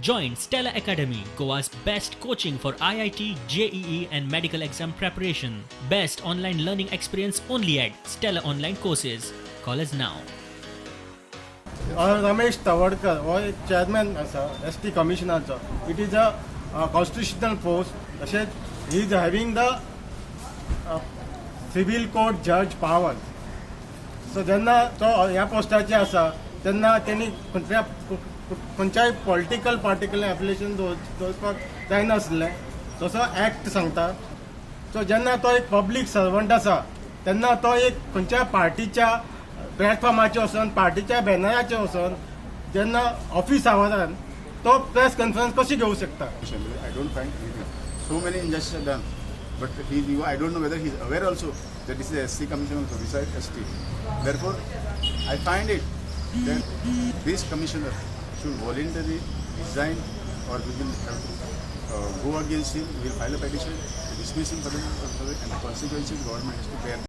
Join Stella Academy, Goa's best coaching for IIT, JEE, and medical exam preparation. Best online learning experience only at Stella Online Courses. Call us now. Ramesh Tawadkar हो एक chairman आसा ST कमिशनाचो. It is a constitutional post. तशेंच he is having the civil court जज power. So जेन्ना तो ह्या पोस्टाचेर आसा तेन्ना तेणी खंयच्याय पॉलिटिकल पार्टिकल एफिलिएशन दवरपाक जायनासलें तसो एक्ट सांगता. सो जेन्ना तो एक पब्लीक सर्वंट आसा तेन्ना तो एक खंयच्याय पार्टीच्या प्लॅटफॉर्माचेर वचून पार्टीच्या बॅनराचेर वचून जेन्ना ऑफिस आवारान तो प्रेस कॉन्फरन्स कशी घेवंक शकता. I don't find anything. So many injustices are done, but I don't know whether he's aware also that this is a SC commission also besides ST. Therefore, I find it that this commissioner should voluntarily resign, or we will have to go against him. We will file a petition to dismiss him for the and the consequences government has to bear.